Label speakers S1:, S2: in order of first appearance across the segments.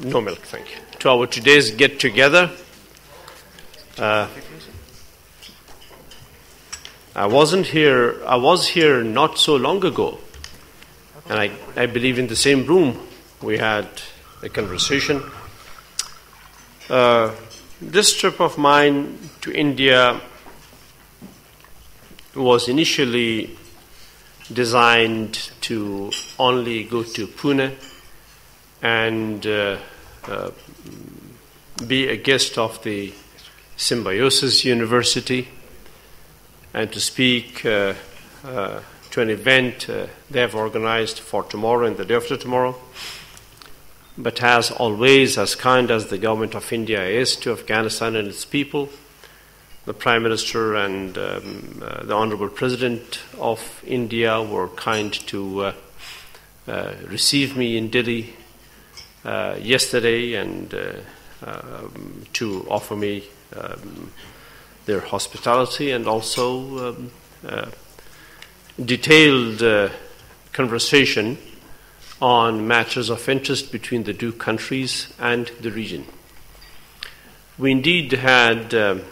S1: No milk, thank you. To our today's get-together. I was here not so long ago, and I believe in the same room we had a conversation. This trip of mine to India was initially designed to only go to Pune and be a guest of the Symbiosis University and to speak to an event they have organized for tomorrow and the day after tomorrow. But as always, as kind as the government of India is to Afghanistan and its people, the Prime Minister and the Honorable President of India were kind to receive me in Delhi yesterday and to offer me their hospitality and also detailed conversation on matters of interest between the two countries and the region. We indeed had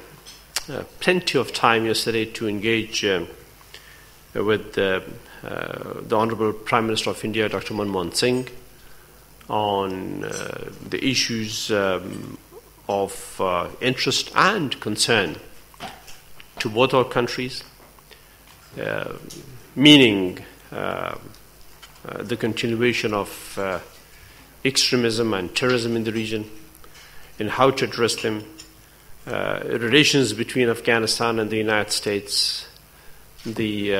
S1: plenty of time yesterday to engage with the Honorable Prime Minister of India, Dr. Manmohan Singh, on the issues of interest and concern to both our countries, meaning the continuation of extremism and terrorism in the region and how to address them, relations between Afghanistan and the United States, the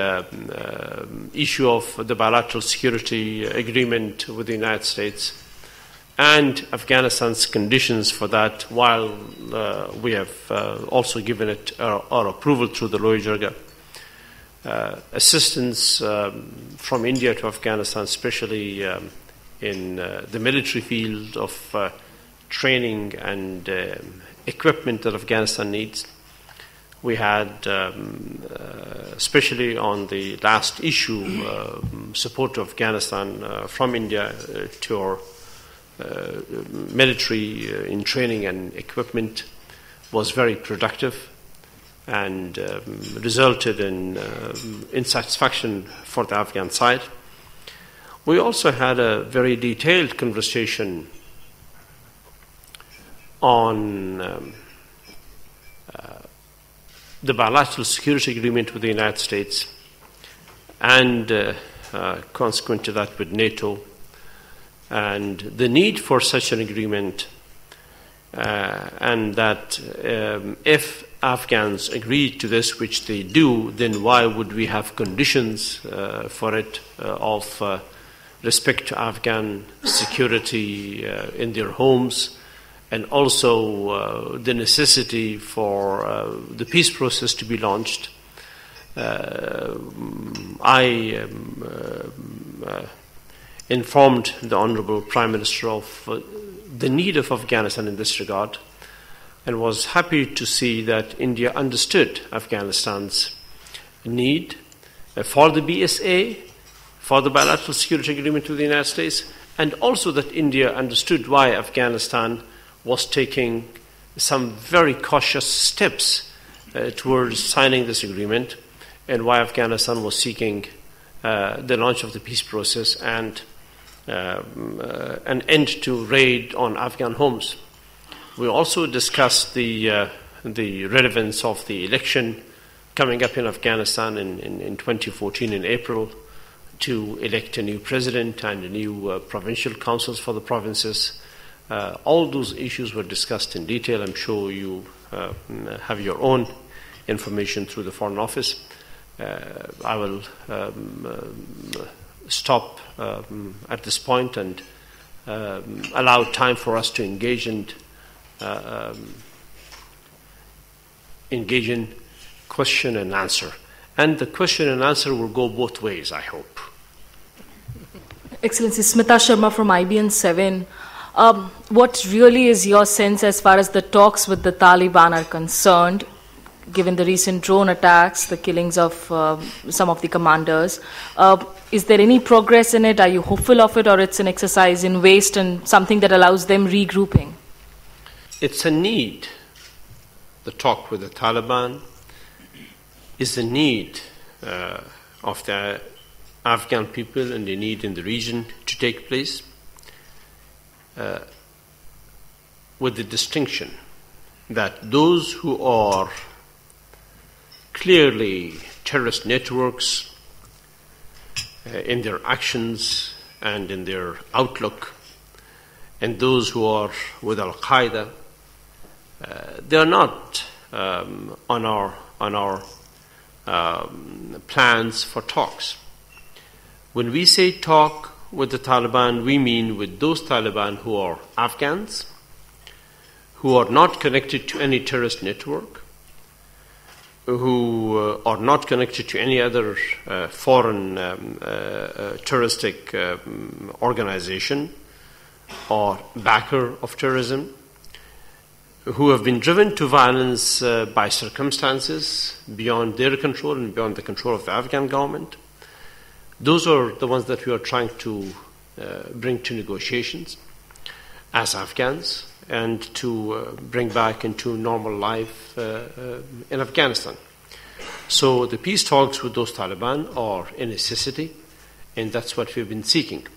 S1: issue of the bilateral security agreement with the United States, and Afghanistan's conditions for that, while we have also given it our approval through the Loy Jarga. Assistance from India to Afghanistan, especially in the military field of training and equipment that Afghanistan needs. We had, especially on the last issue, support to Afghanistan from India to our military in training and equipment was very productive and resulted in satisfaction for the Afghan side. We also had a very detailed conversation on the bilateral security agreement with the United States and consequent to that with NATO, and the need for such an agreement, and that if Afghans agree to this, which they do, then why would we have conditions for it of respect to Afghan security in their homes, and also the necessity for the peace process to be launched. I informed the Honorable Prime Minister of the need of Afghanistan in this regard, and was happy to see that India understood Afghanistan's need for the BSA, for the bilateral security agreement with the United States, and also that India understood why Afghanistan was taking some very cautious steps towards signing this agreement, and why Afghanistan was seeking the launch of the peace process and an end to raid on Afghan homes. We also discussed the relevance of the election coming up in Afghanistan in 2014 in April to elect a new president and a new provincial councils for the provinces. All those issues were discussed in detail. I'm sure you have your own information through the Foreign Office. I will stop at this point and allow time for us to engage in question and answer. And the question and answer will go both ways, I hope.
S2: Excellency, Smita Sharma from IBN 7. What really is your sense as far as the talks with the Taliban are concerned? given the recent drone attacks, the killings of some of the commanders. Is there any progress in it? Are you hopeful of it, or it's an exercise in waste and something that allows them regrouping?
S1: It's a need. The talk with the Taliban is the need of the Afghan people and the need in the region to take place, with the distinction that those who are clearly terrorist networks in their actions and in their outlook, and those who are with Al-Qaeda, they are not on our plans for talks. When we say talk with the Taliban, we mean with those Taliban who are Afghans, who are not connected to any terrorist network, who are not connected to any other foreign terroristic organization or backer of terrorism, who have been driven to violence by circumstances beyond their control and beyond the control of the Afghan government. Those are the ones that we are trying to bring to negotiations as Afghans and to bring back into normal life in Afghanistan. So the peace talks with those Taliban are a necessity, and that's what we've been seeking.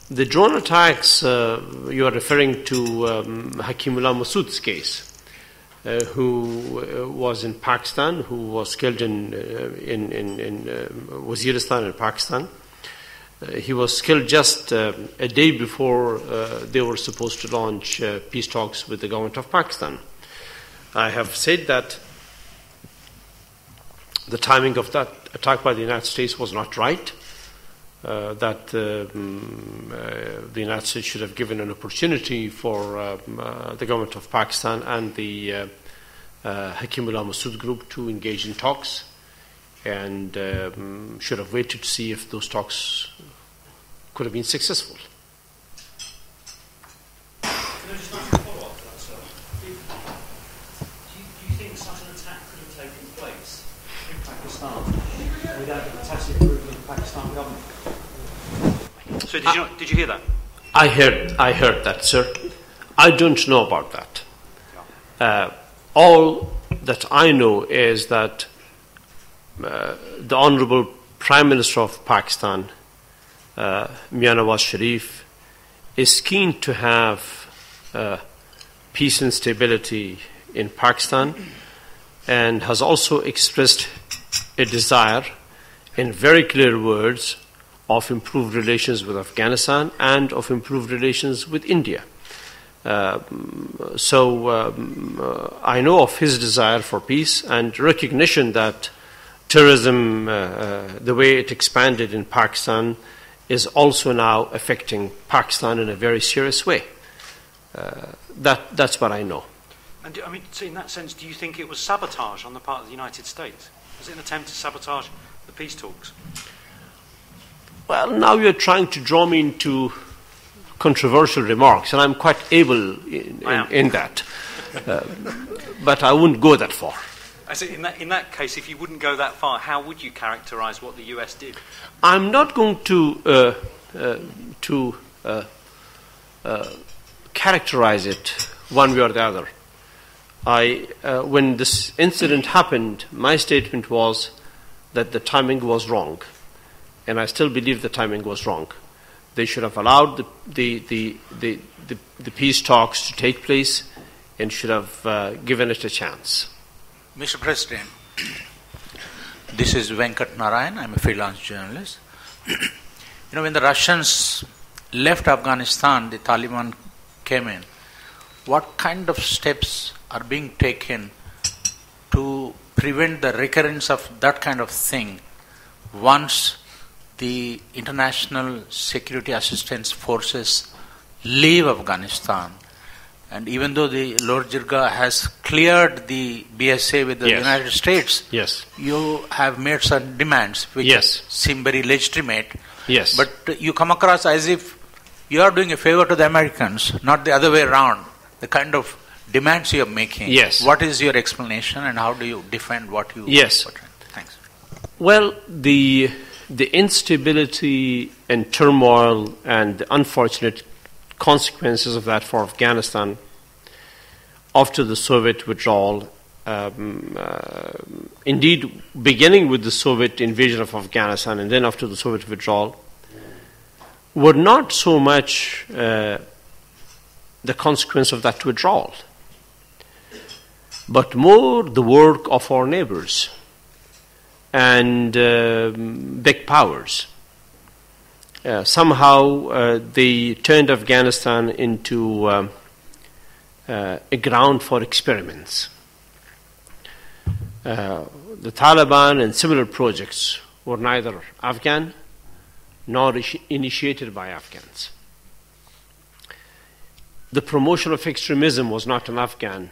S1: The drone attacks, you are referring to Hakimullah Masood's case, who was in Pakistan, who was killed in Waziristan in Pakistan. He was killed just a day before they were supposed to launch peace talks with the government of Pakistan. I have said that the timing of that attack by the United States was not right, that the United States should have given an opportunity for the government of Pakistan and the Hakimullah Masood group to engage in talks, and should have waited to see if those talks could have been successful.
S3: Can I just ask a follow-up to that, sir? Do you think such an attack could have taken place in Pakistan without the tacit approval of the Pakistan government? So did you hear that?
S1: I heard that, sir. I don't know about that. All that I know is that the Honorable Prime Minister of Pakistan, Mian Nawaz Sharif, is keen to have peace and stability in Pakistan, and has also expressed a desire in very clear words of improved relations with Afghanistan and of improved relations with India. So I know of his desire for peace and recognition that terrorism, the way it expanded in Pakistan, is also now affecting Pakistan in a very serious way. That's what I know.
S3: And I mean, so in that sense, do you think it was sabotage on the part of the United States? Was it an attempt to sabotage the peace talks?
S1: Well, now you're trying to draw me into controversial remarks, and I'm quite able in that. But I wouldn't go that far.
S3: I say in that case, if you wouldn't go that far, how would you characterize what the US did?
S1: I'm not going to characterize it one way or the other. When this incident happened, my statement was that the timing was wrong, and I still believe the timing was wrong. They should have allowed the peace talks to take place and should have given it a chance.
S4: Mr. President, this is Venkat Narayan. I'm a freelance journalist. When the Russians left Afghanistan, the Taliban came in. What kind of steps are being taken to prevent the recurrence of that kind of thing once the international security assistance forces leave Afghanistan? And even though the Lord Jirga has cleared the BSA with the United States, you have made some demands which seem very legitimate. But you come across as if you are doing a favor to the Americans, not the other way around. The kind of demands you're making.
S1: Yes.
S4: What is your explanation and how do you defend what you...
S1: Yes.
S4: Thanks.
S1: Well, the instability and turmoil and the unfortunate consequences of that for Afghanistan after the Soviet withdrawal, indeed beginning with the Soviet invasion of Afghanistan and then after the Soviet withdrawal, were not so much the consequence of that withdrawal, but more the work of our neighbors and big powers. Somehow they turned Afghanistan into a ground for experiments. The Taliban and similar projects were neither Afghan nor initiated by Afghans. The promotion of extremism was not an Afghan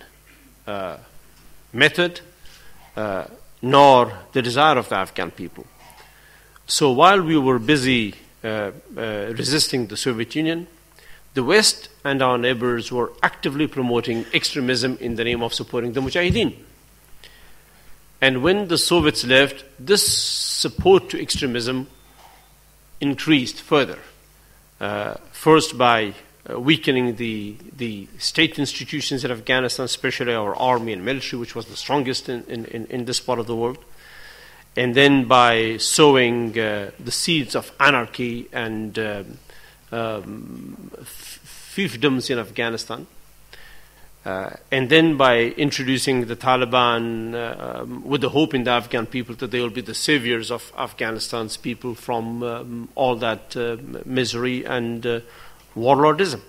S1: method, nor the desire of the Afghan people. So while we were busy resisting the Soviet Union, the West and our neighbors were actively promoting extremism in the name of supporting the Mujahideen. And when the Soviets left, this support to extremism increased further. First by weakening the state institutions in Afghanistan, especially our army and military, which was the strongest in this part of the world, and then by sowing the seeds of anarchy and fiefdoms in Afghanistan, and then by introducing the Taliban with the hope in the Afghan people that they will be the saviors of Afghanistan's people from all that misery and warlordism.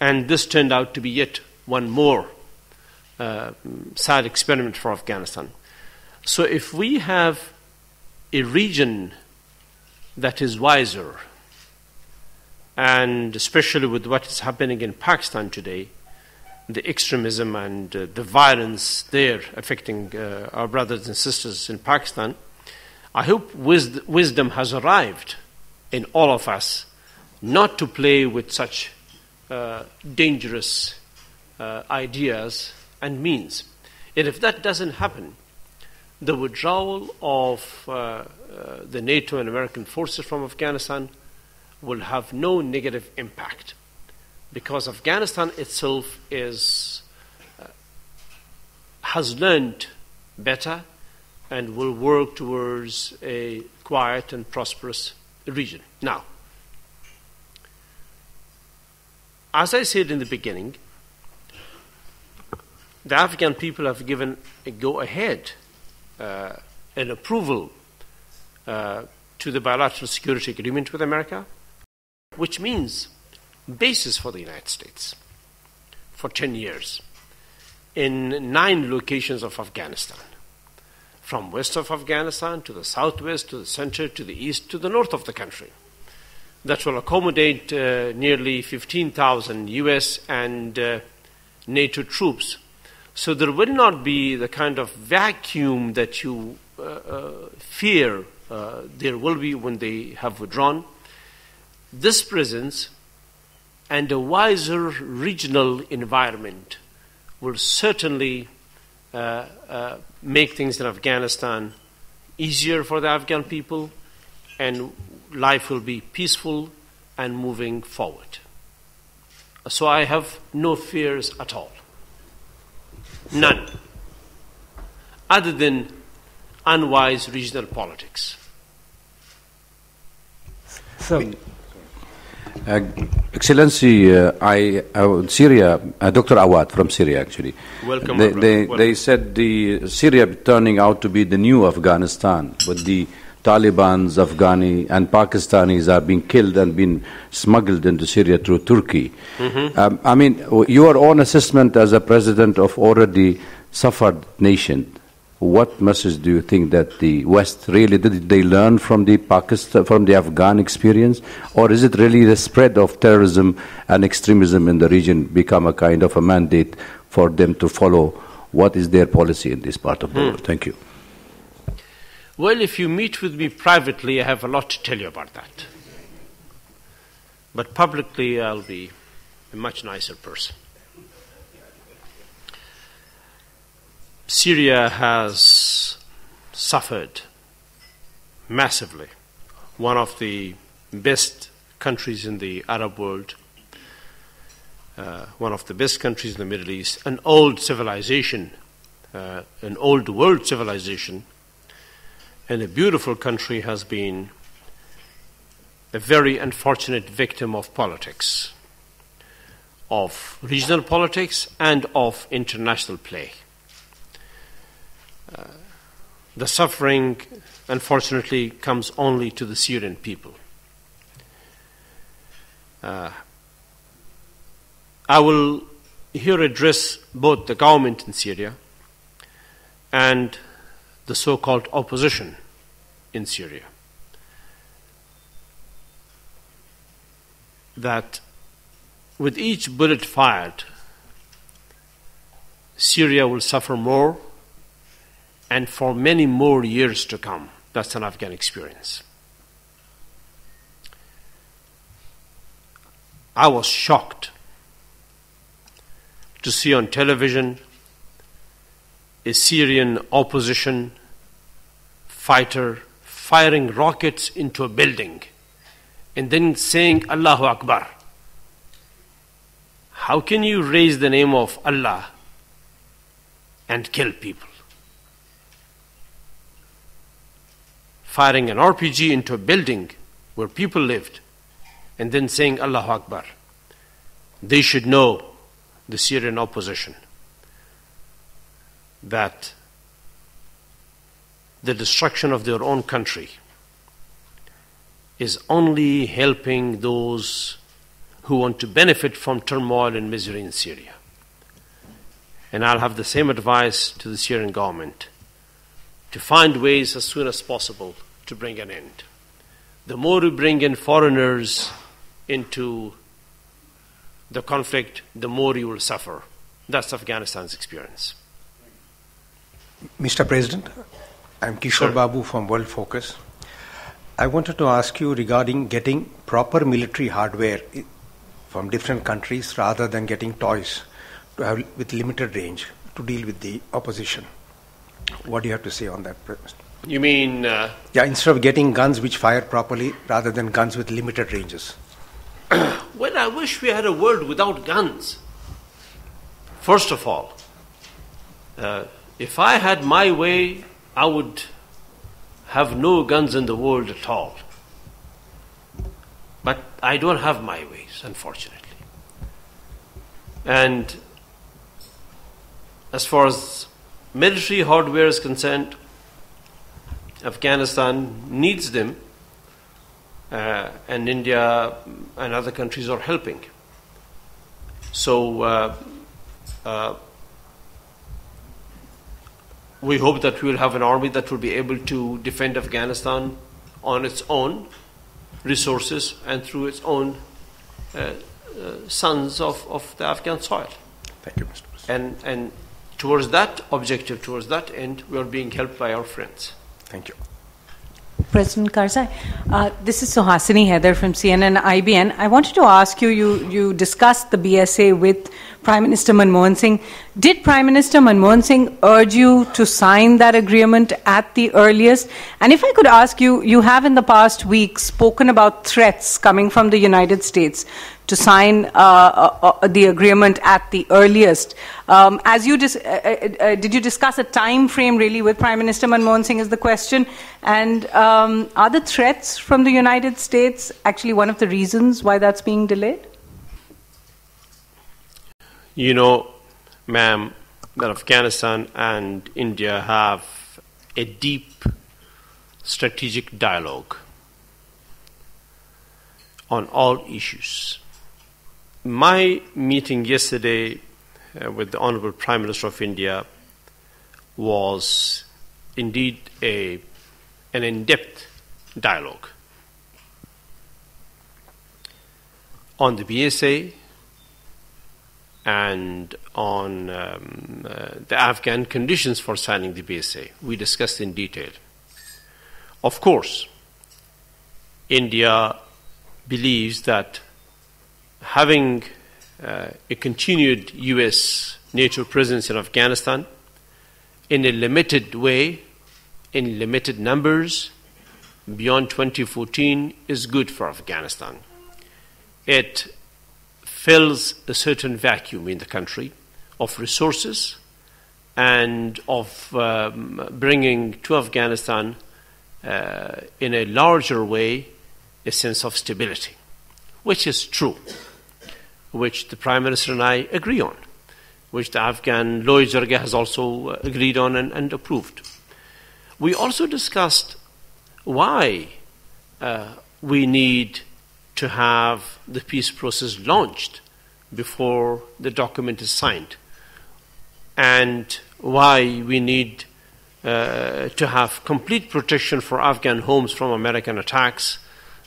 S1: And this turned out to be yet one more sad experiment for Afghanistan. So if we have a region that is wiser, and especially with what is happening in Pakistan today, the extremism and the violence there affecting our brothers and sisters in Pakistan, I hope wisdom has arrived in all of us not to play with such dangerous ideas and means. And if that doesn't happen, the withdrawal of the NATO and American forces from Afghanistan will have no negative impact, because Afghanistan itself has learned better and will work towards a quiet and prosperous region. Now, as I said in the beginning, the Afghan people have given a go-ahead, an approval to the bilateral security agreement with America, which means bases for the United States for 10 years in 9 locations of Afghanistan, from west of Afghanistan to the southwest, to the center, to the east, to the north of the country. That will accommodate nearly 15,000 U.S. and NATO troops. So there will not be the kind of vacuum that you fear there will be when they have withdrawn. This presence and a wiser regional environment will certainly make things in Afghanistan easier for the Afghan people, and life will be peaceful and moving forward. So I have no fears at all. None. Other than unwise regional politics.
S5: So, Excellency, Syria, Dr. Awad from Syria, actually.
S1: Welcome.
S5: They said the Syria turning out to be the new Afghanistan, with the Taliban's Afghani and Pakistanis are being killed and being smuggled into Syria through Turkey. Mm-hmm. I mean, your own assessment as a president of already suffered nation, what message do you think that the West really did they learn from the Afghan experience, or is it really the spread of terrorism and extremism in the region become a kind of a mandate for them to follow? What is their policy in this part of the world? Thank you.
S1: Well, if you meet with me privately, I have a lot to tell you about that. But publicly, I'll be a much nicer person. Syria has suffered massively. One of the best countries in the Arab world, one of the best countries in the Middle East, an old civilization, an old world civilization, and a beautiful country, has been a very unfortunate victim of politics, of regional politics and of international play. The suffering, unfortunately, comes only to the Syrian people. I will here address both the government in Syria and the so-called opposition in Syria. That with each bullet fired, Syria will suffer more, and for many more years to come. That's an Afghan experience. I was shocked to see on television a Syrian opposition fighter firing rockets into a building and then saying Allahu Akbar. How can you raise the name of Allah and kill people? Firing an RPG into a building where people lived and then saying Allahu Akbar. They should know, the Syrian opposition, that the destruction of their own country is only helping those who want to benefit from turmoil and misery in Syria. And I'll have the same advice to the Syrian government, to find ways as soon as possible to bring an end. The more we bring in foreigners into the conflict, the more you will suffer. That's Afghanistan's experience.
S6: Mr. President, I'm Kishore Babu from World Focus. I wanted to ask you regarding getting proper military hardware from different countries rather than getting toys to have with limited range to deal with the opposition. What do you have to say on that?
S1: You mean...
S6: instead of getting guns which fire properly rather than guns with limited ranges.
S1: Well, I wish we had a world without guns. First of all, if I had my way, I would have no guns in the world at all. But I don't have my ways, unfortunately. And as far as military hardware is concerned, Afghanistan needs them, and India and other countries are helping. So we hope that we will have an army that will be able to defend Afghanistan on its own resources and through its own sons of the Afghan soil.
S6: Thank you, Mr. President.
S1: And towards that objective, towards that end, we are being helped by our friends.
S6: Thank you.
S7: President Karzai, this is Suhasini Heather from CNN IBN. I wanted to ask you, you discussed the BSA with Prime Minister Manmohan Singh. Did Prime Minister Manmohan Singh urge you to sign that agreement at the earliest? And if I could ask you, you have in the past week spoken about threats coming from the United States to sign the agreement at the earliest. Did you discuss a time frame really with Prime Minister Manmohan Singh is the question? And are the threats from the United States actually one of the reasons why that's being delayed?
S1: You know, ma'am, that Afghanistan and India have a deep strategic dialogue on all issues. My meeting yesterday with the Honorable Prime Minister of India was indeed an in-depth dialogue on the BSA and on the Afghan conditions for signing the BSA. We discussed in detail. Of course, India believes that having a continued U.S. NATO presence in Afghanistan in a limited way, in limited numbers, beyond 2014 is good for Afghanistan. It fills a certain vacuum in the country of resources and of bringing to Afghanistan in a larger way a sense of stability, which is true, which the Prime Minister and I agree on, which the Afghan Loy Jargah has also agreed on and approved. We also discussed why we need to have the peace process launched before the document is signed, and why we need to have complete protection for Afghan homes from American attacks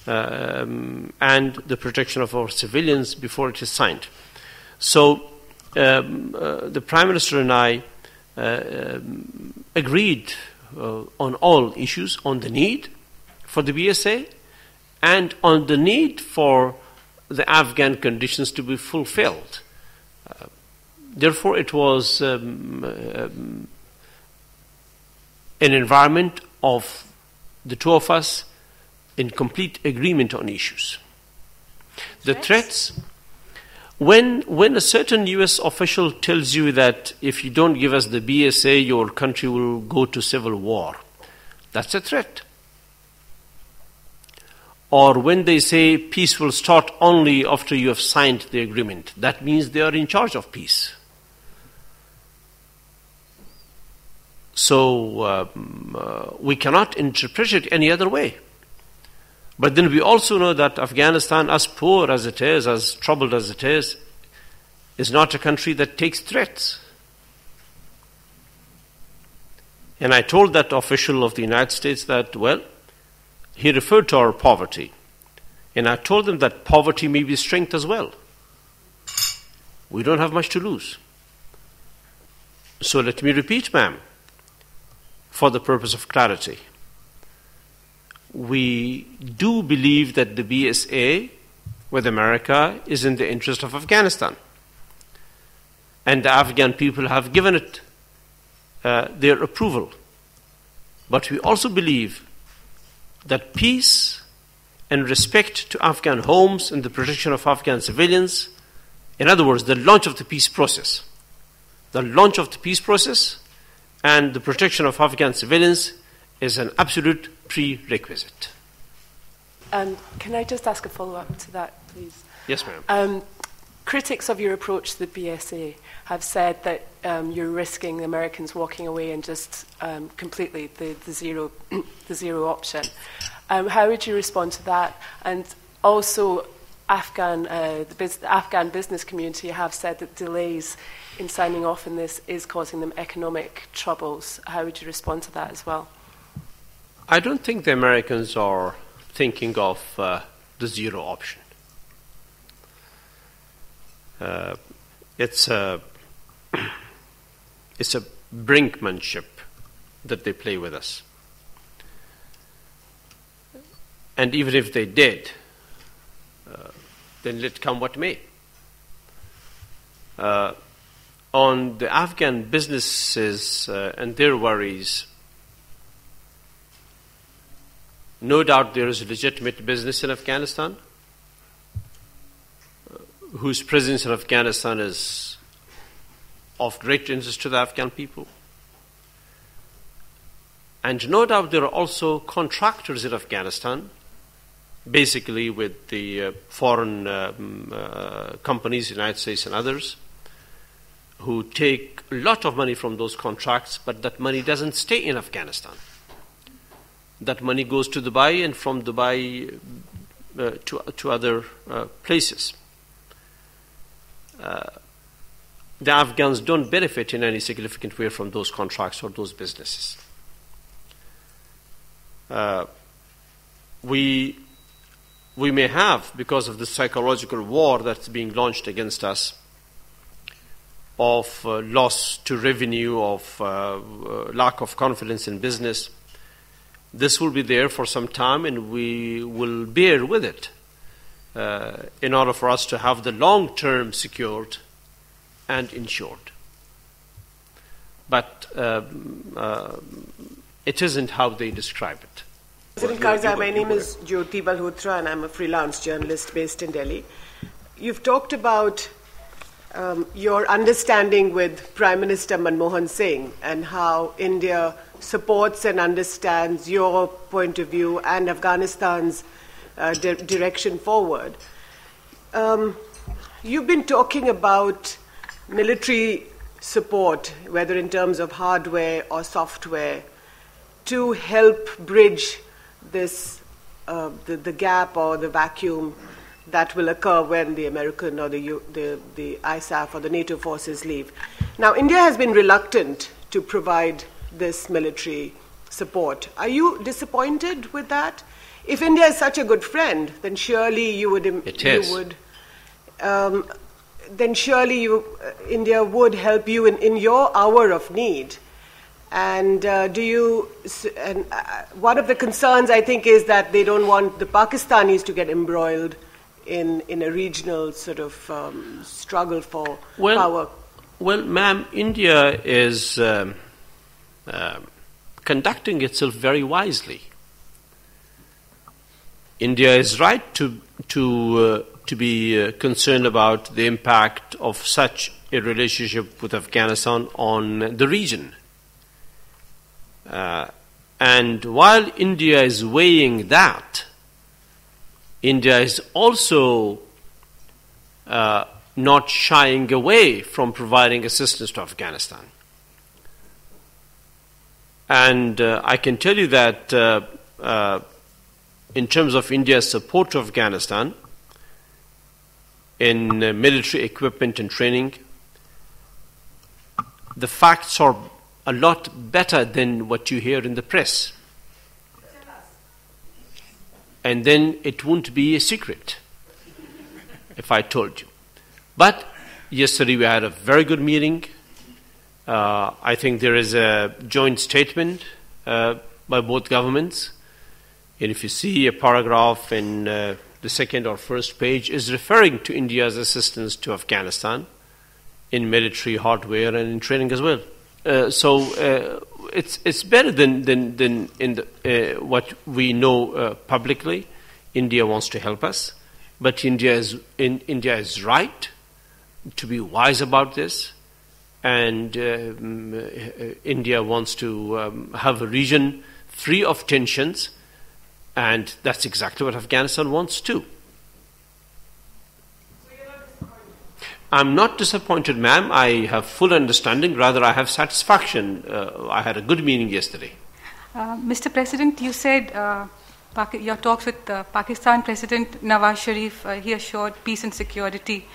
S1: and the protection of our civilians before it is signed. So the Prime Minister and I agreed on all issues, on the need for the BSA and on the need for the Afghan conditions to be fulfilled. Therefore, it was an environment of the two of us in complete agreement on issues. The threats, when a certain U.S. official tells you that if you don't give us the BSA, your country will go to civil war, that's a threat. Or when they say peace will start only after you have signed the agreement, that means they are in charge of peace. So we cannot interpret it any other way. But then we also know that Afghanistan, as poor as it is, as troubled as it is not a country that takes threats. And I told that official of the United States that, well, he referred to our poverty. And I told him that poverty may be strength as well. We don't have much to lose. So let me repeat, ma'am, for the purpose of clarity. We do believe that the BSA with America is in the interest of Afghanistan. And the Afghan people have given it their approval. But we also believe that peace and respect to Afghan homes and the protection of Afghan civilians, in other words, the launch of the peace process, and the protection of Afghan civilians is an absolute prerequisite.
S8: Can I just ask a follow-up to that, please?
S1: Yes, ma'am.
S8: Critics of your approach to the BSA have said that you're risking the Americans walking away and just completely the zero option. How would you respond to that? And also, the Afghan business community have said that delays in signing off on this is causing them economic troubles. How would you respond to that as well?
S1: I don't think the Americans are thinking of the zero option. It's a brinkmanship that they play with us. And even if they did, then let come what may. On the Afghan businesses and their worries, no doubt there is a legitimate business in Afghanistan whose presence in Afghanistan is of great interest to the Afghan people. And no doubt there are also contractors in Afghanistan, basically with the foreign companies, United States and others, who take a lot of money from those contracts, but that money doesn't stay in Afghanistan. That money goes to Dubai and from Dubai to other places. The Afghans don't benefit in any significant way from those contracts or those businesses. We may have, because of the psychological war that's being launched against us, of loss to revenue, of lack of confidence in business. This will be there for some time and we will bear with it. in order for us to have the long term secured and insured. But it isn't how they describe it.
S9: President Karzai, my name is Jyoti Balhotra and I'm a freelance journalist based in Delhi. You've talked about your understanding with Prime Minister Manmohan Singh and how India supports and understands your point of view and Afghanistan's direction forward. You've been talking about military support, whether in terms of hardware or software, to help bridge this the gap or the vacuum that will occur when the American or the ISAF or the NATO forces leave. Now, India has been reluctant to provide this military support. Are you disappointed with that? If India is such a good friend, then surely you would. Then surely India would help you in your hour of need. And one of the concerns, I think, is that they don't want the Pakistanis to get embroiled in a regional sort of struggle for power.
S1: Well, ma'am, India is conducting itself very wisely. India is right to be concerned about the impact of such a relationship with Afghanistan on the region. And while India is weighing that, India is also not shying away from providing assistance to Afghanistan. And I can tell you that in terms of India's support to Afghanistan, in military equipment and training, the facts are a lot better than what you hear in the press. And then it won't be a secret if I told you. But yesterday we had a very good meeting. I think there is a joint statement by both governments. And if you see a paragraph in the second or first page is referring to India's assistance to Afghanistan in military hardware and in training as well. So it's better than in what we know publicly. India wants to help us, but India is right to be wise about this, and India wants to have a region free of tensions, and that's exactly what Afghanistan wants too. I'm not disappointed, ma'am. I have full understanding. Rather, I have satisfaction. I had a good meeting yesterday.
S10: Mr. President, you said your talks with Pakistan President Nawaz Sharif, he assured peace and security.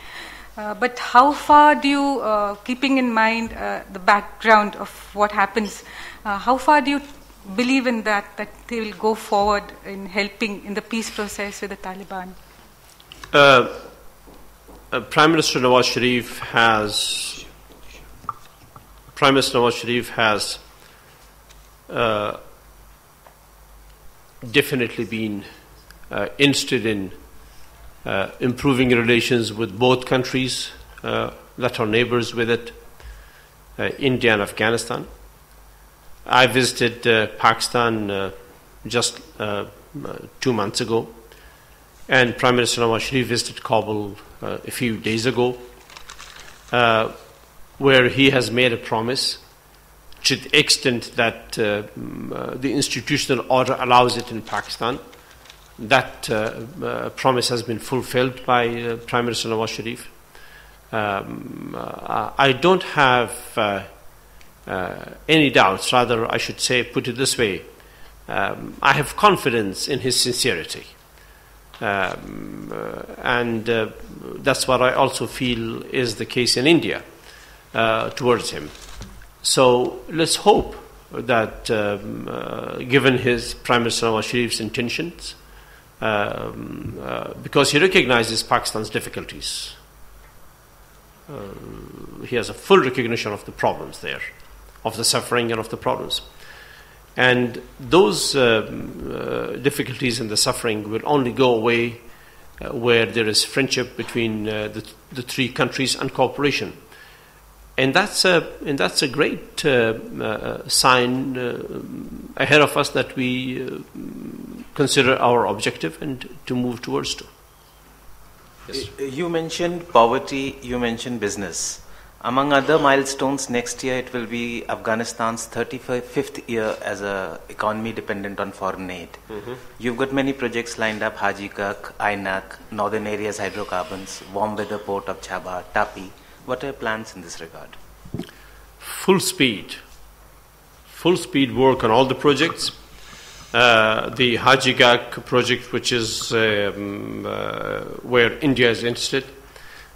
S10: But how far do you, keeping in mind the background of what happens, how far do you believe in that they will go forward in helping in the peace process with the Taliban?
S1: Prime Minister Nawaz Sharif has definitely been interested in improving relations with both countries that are neighbors with it, India and Afghanistan. I visited Pakistan just 2 months ago, and Prime Minister Nawaz Sharif visited Kabul a few days ago, where he has made a promise to the extent that the institutional order allows it in Pakistan. That promise has been fulfilled by Prime Minister Nawaz Sharif. I don't have any doubts, rather I should say, put it this way, I have confidence in his sincerity. And that's what I also feel is the case in India towards him. So let's hope that given his Prime Minister Nawaz Sharif's intentions, because he recognizes Pakistan's difficulties, he has a full recognition of the problems there, of the suffering and of the problems. And those difficulties and the suffering will only go away where there is friendship between the three countries and cooperation. And that's a great sign ahead of us that we consider our objective and to move towards to. Yes.
S11: You mentioned poverty, you mentioned business. Among other milestones, next year it will be Afghanistan's 35th year as an economy dependent on foreign aid. Mm-hmm. You've got many projects lined up, Haji Kak, Ainak, Northern Areas Hydrocarbons, Warm Weather Port of Chaba, Tapi. What are your plans in this regard?
S1: Full speed work on all the projects. The Haji Kak project, which is where India is interested,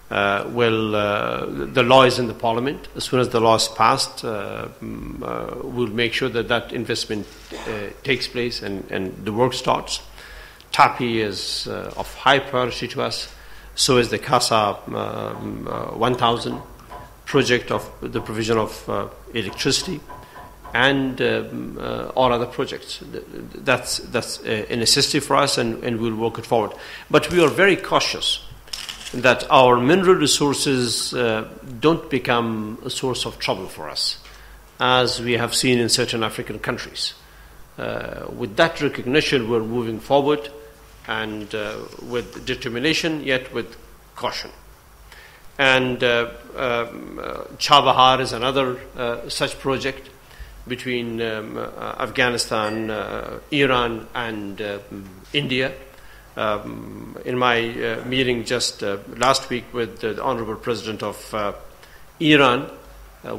S1: the law is in the parliament. As soon as the law is passed, we'll make sure that investment takes place and the work starts. Tapi is of high priority to us. So is the Casa 1000 project of the provision of electricity and all other projects. That's a necessity for us, and we'll work it forward. But we are very cautious that our mineral resources don't become a source of trouble for us, as we have seen in certain African countries. With that recognition, we're moving forward, and with determination, yet with caution. And Chabahar is another such project between Afghanistan, Iran, and India. In my meeting just last week with the Honorable President of Iran,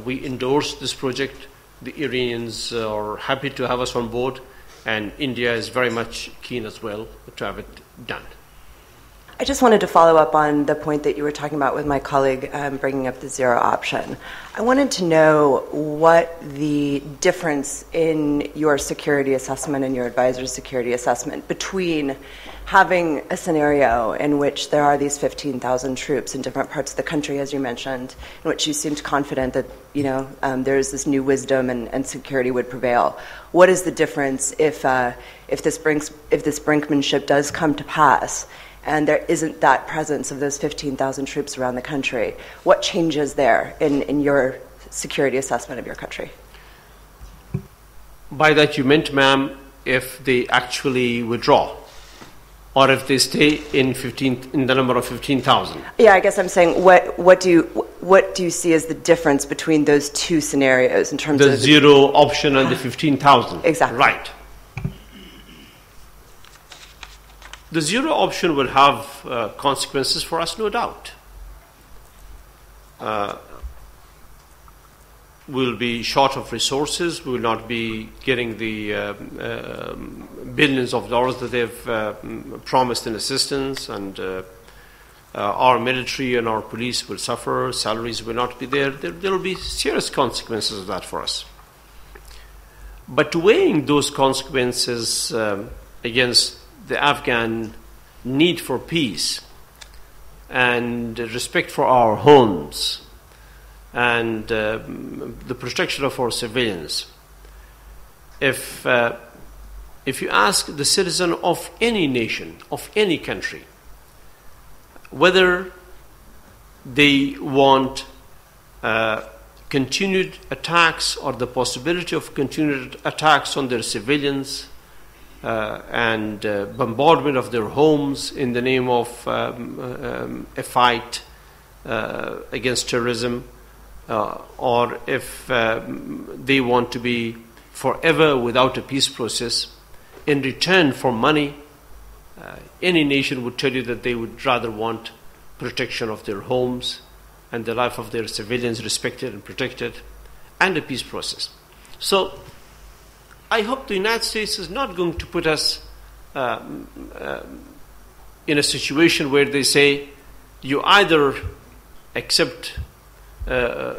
S1: we endorsed this project. The Iranians are happy to have us on board, and India is very much keen as well to have it done.
S12: I just wanted to follow up on the point that you were talking about with my colleague bringing up the zero option. I wanted to know what the difference in your security assessment and your advisor's security assessment between having a scenario in which there are these 15,000 troops in different parts of the country, as you mentioned, in which you seemed confident that there is this new wisdom and security would prevail. What is the difference if this brinkmanship does come to pass, and there isn't that presence of those 15,000 troops around the country? What changes there in your security assessment of your country?
S1: By that you meant, ma'am, if they actually withdraw, or if they stay in the number of 15,000?
S12: Yeah, I guess I'm saying what do you see as the difference between those two scenarios in terms of
S1: the zero option and the 15,000?
S12: Exactly.
S1: Right. The zero option will have consequences for us, no doubt. We'll be short of resources. We will not be getting the billions of dollars that they've promised in assistance, and our military and our police will suffer. Salaries will not be there. There will be serious consequences of that for us. But weighing those consequences against the Afghan need for peace and respect for our homes and the protection of our civilians, if you ask the citizen of any nation, of any country, whether they want continued attacks or the possibility of continued attacks on their civilians, and bombardment of their homes in the name of a fight against terrorism, or if they want to be forever without a peace process in return for money, any nation would tell you that they would rather want protection of their homes and the life of their civilians respected and protected, and a peace process. So I hope the United States is not going to put us in a situation where they say, you either accept that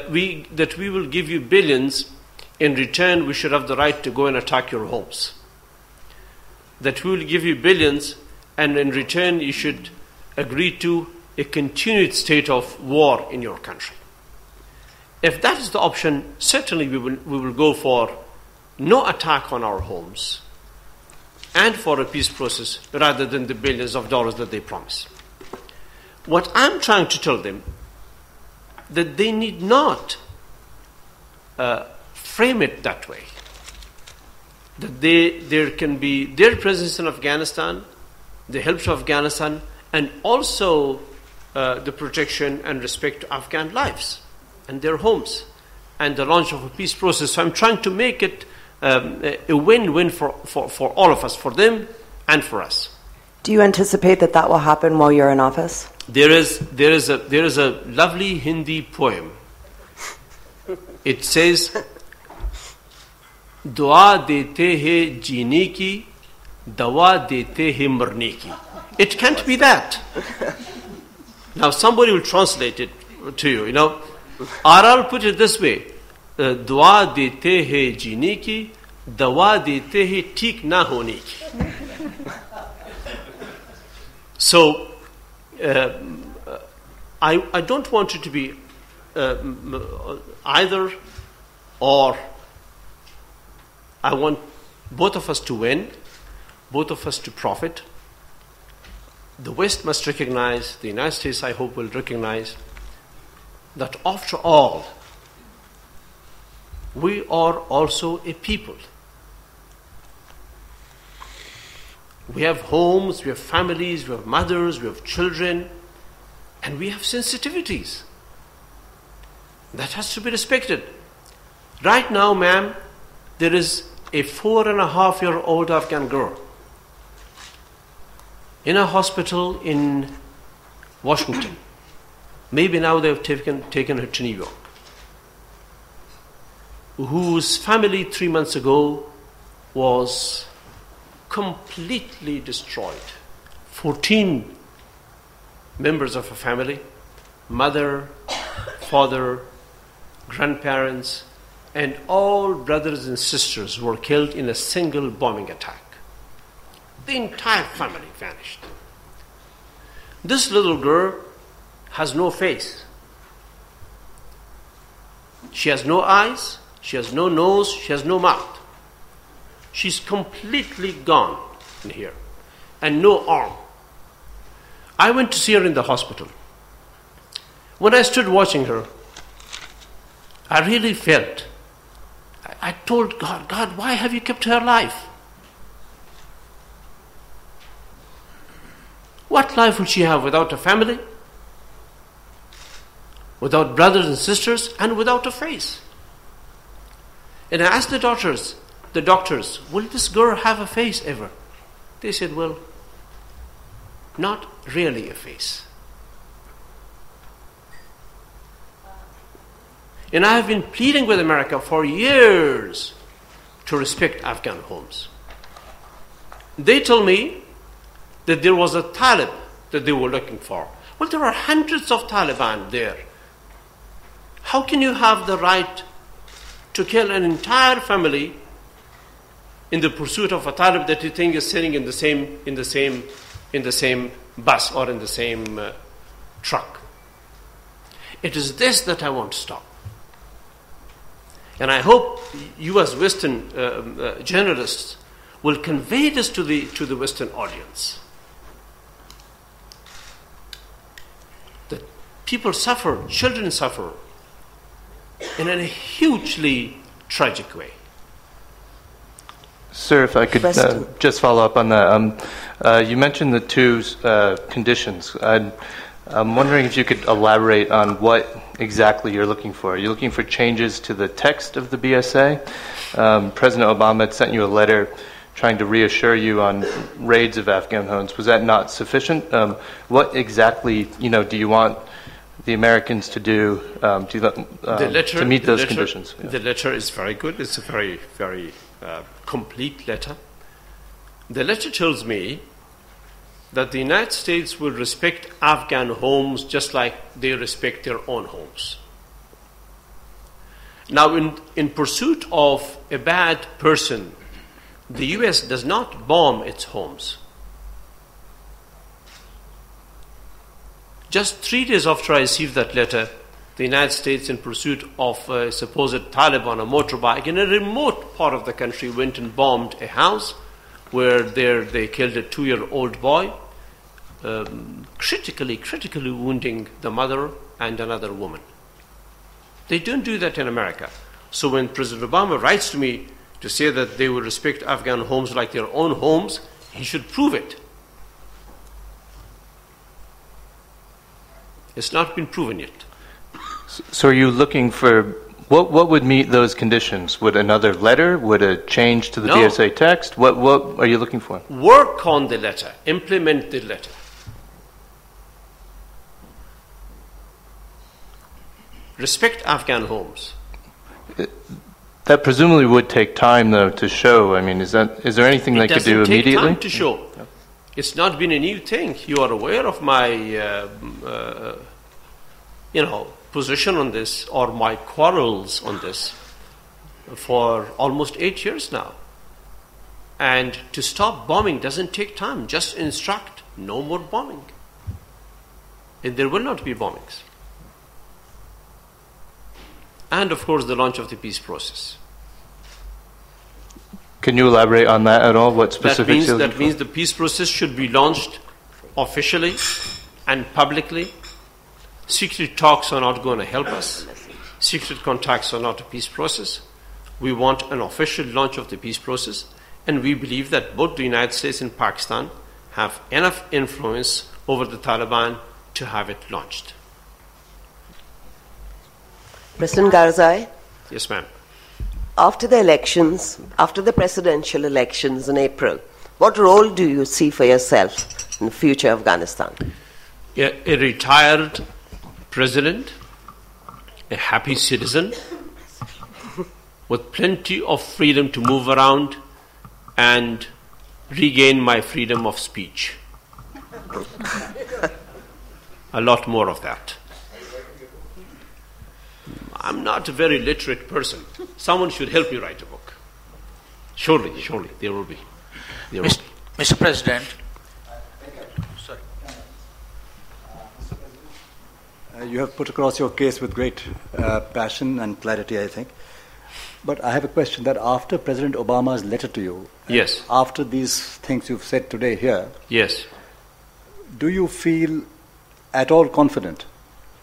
S1: we will give you billions, in return we should have the right to go and attack your homes. That we will give you billions, and in return you should agree to a continued state of war in your country. If that is the option, certainly we will go for no attack on our homes, and for a peace process rather than the billions of dollars that they promise. What I'm trying to tell them, that they need not frame it that way. That there can be their presence in Afghanistan, the help to Afghanistan, and also the protection and respect to Afghan lives and their homes and the launch of a peace process. So I'm trying to make it a win-win for all of us, for them and for us.
S12: Do you anticipate that that will happen while you're in office?
S1: There is a lovely Hindi poem. It says, "Dua dete hai jeene ki, dawa dete hai marne ki." It can't be that. Now somebody will translate it to you, or I'll put it this way: "Dua dete hai jeene ki, dawa dete hai theek na hone ki." So, I don't want it to be either or. I want both of us to win, both of us to profit. The West must recognize, the United States, I hope, will recognize that after all, we are also a people. We have homes, we have families, we have mothers, we have children, and we have sensitivities. That has to be respected. Right now, ma'am, there is a 4.5-year-old Afghan girl in a hospital in Washington. Maybe now they've taken her to New York, whose family 3 months ago was completely destroyed. 14 members of a family, mother, father, grandparents, and all brothers and sisters were killed in a single bombing attack. The entire family vanished. This little girl has no face. She has no eyes, she has no nose, she has no mouth. She's completely gone in here, and no arm. I went to see her in the hospital. When I stood watching her, I really felt, I told God, God, why have you kept her alive? What life would she have without a family, without brothers and sisters, and without a face? And I asked the doctors, will this girl have a face ever? They said, well, not really a face. And I have been pleading with America for years to respect Afghan homes. They told me that there was a Talib that they were looking for. Well, there are hundreds of Taliban there. How can you have the right to kill an entire family in the pursuit of a Talib that you think is sitting in the same bus or in the same truck? It is this that I want to stop. And I hope you as Western journalists will convey this to the Western audience. That people suffer, children suffer, in a hugely tragic way.
S13: Sir, if I could just follow up on that. You mentioned the two conditions. I'm wondering if you could elaborate on what exactly you're looking for. Are you looking for changes to the text of the BSA? President Obama had sent you a letter trying to reassure you on raids of Afghan homes. Was that not sufficient? What exactly, do you want the Americans to do to meet those conditions? Yeah.
S1: The letter is very good. It's a very, very complete letter. The letter tells me that the United States will respect Afghan homes just like they respect their own homes. Now, in pursuit of a bad person, the U.S. does not bomb its homes. Just 3 days after I received that letter, the United States, in pursuit of a supposed Talib on a motorbike in a remote part of the country, went and bombed a house where they killed a 2-year-old boy, critically wounding the mother and another woman. They don't do that in America. So when President Obama writes to me to say that they will respect Afghan homes like their own homes, he should prove it. It's not been proven yet.
S13: So are you looking for, what would meet those conditions? Would another letter? Would a change to the
S1: No.
S13: BSA text? What are you looking for?
S1: Work on the letter, implement the letter. Respect Afghan homes.
S13: That presumably would take time, though, to show. I mean, is there anything they could do
S1: It doesn't take
S13: immediately?
S1: time to show. It's not been a new thing. You are aware of my, position on this, or my quarrels on this, for almost 8 years now. And to stop bombing doesn't take time. Just instruct no more bombing, and there will not be bombings. And of course, the launch of the peace process.
S13: Can you elaborate on that at all? What specifics?
S1: That means the peace process should be launched officially and publicly. Secret talks are not going to help us. Secret contacts are not a peace process. We want an official launch of the peace process, and we believe that both the United States and Pakistan have enough influence over the Taliban to have it launched.
S14: President Karzai,
S1: Yes, ma'am.
S14: after the elections, after the presidential elections in April, what role do you see for yourself in the future of Afghanistan?
S1: A retired president, a happy citizen, with plenty of freedom to move around and regain my freedom of speech. A lot more of that. I'm not a very literate person. Someone should help me write a book. Surely, there will be.
S4: Mr. President. Sorry.
S15: You have put across your case with great passion and clarity, I think. But I have a question that after President Obama's letter to you,
S1: yes,
S15: after these things you've said today here,
S1: yes,
S15: do you feel at all confident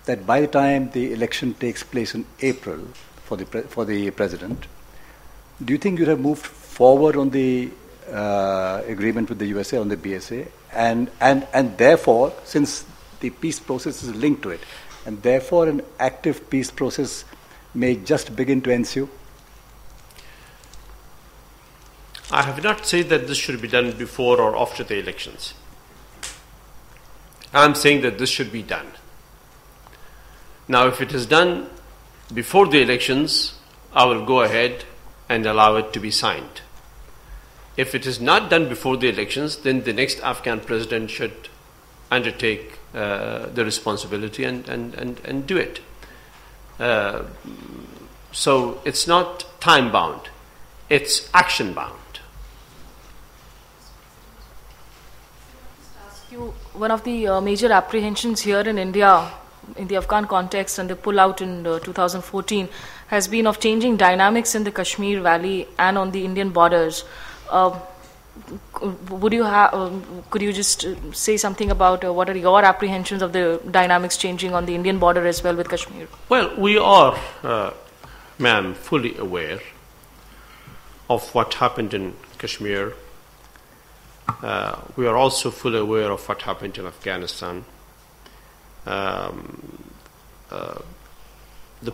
S15: that by the time the election takes place in April for the president, do you think you have moved forward on the agreement with the USA on the BSA, and therefore, since the peace process is linked to it, and therefore an active peace process may just begin to ensue?
S1: I have not said that this should be done before or after the elections. I'm saying that this should be done. Now, if it is done before the elections, I will go ahead and allow it to be signed. If it is not done before the elections, then the next Afghan president should undertake the responsibility and do it. So it's not time-bound, it's action-bound.
S2: One of the major apprehensions here in India, in the Afghan context, and the pullout in 2014, has been of changing dynamics in the Kashmir Valley and on the Indian borders. Could you just say something about what are your apprehensions of the dynamics changing on the Indian border as well with Kashmir?
S1: Well, we are, ma'am, fully aware of what happened in Kashmir. We are also fully aware of what happened in Afghanistan. The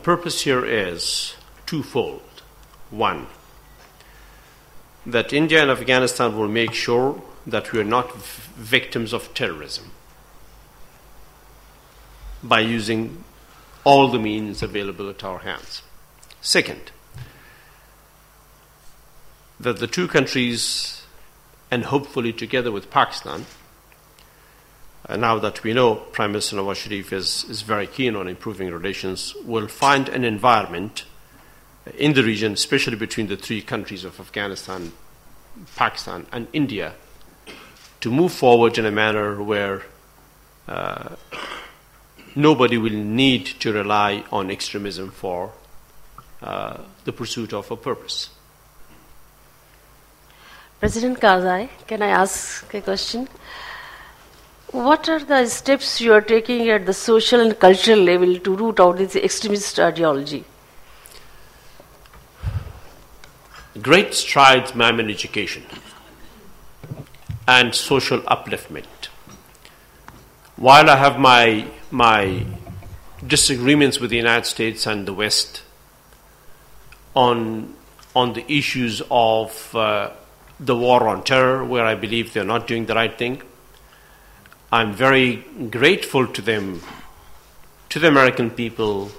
S1: purpose here is twofold. One, that India and Afghanistan will make sure that we are not victims of terrorism by using all the means available at our hands. Second, that the two countries, and hopefully together with Pakistan, now that we know Prime Minister Nawaz Sharif is very keen on improving relations, will find an environment in the region, especially between the three countries of Afghanistan, Pakistan, and India, to move forward in a manner where nobody will need to rely on extremism for the pursuit of a purpose.
S16: President Karzai, can I ask a question? What are the steps you are taking at the social and cultural level to root out this extremist ideology?
S1: Great strides, ma'am, in education and social upliftment. While I have my disagreements with the United States and the West on the issues of the war on terror, where I believe they're not doing the right thing, I'm very grateful to them, to the American people,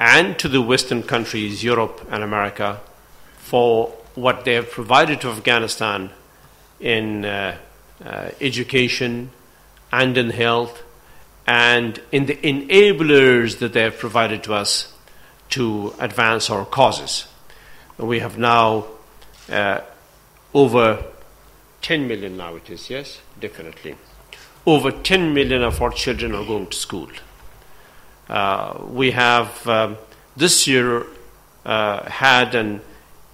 S1: and to the Western countries, Europe and America, for what they have provided to Afghanistan in education and in health, and in the enablers that they have provided to us to advance our causes. We have now over 10 million now it is, yes, definitely. Over 10 million of our children are going to school. We have this year had an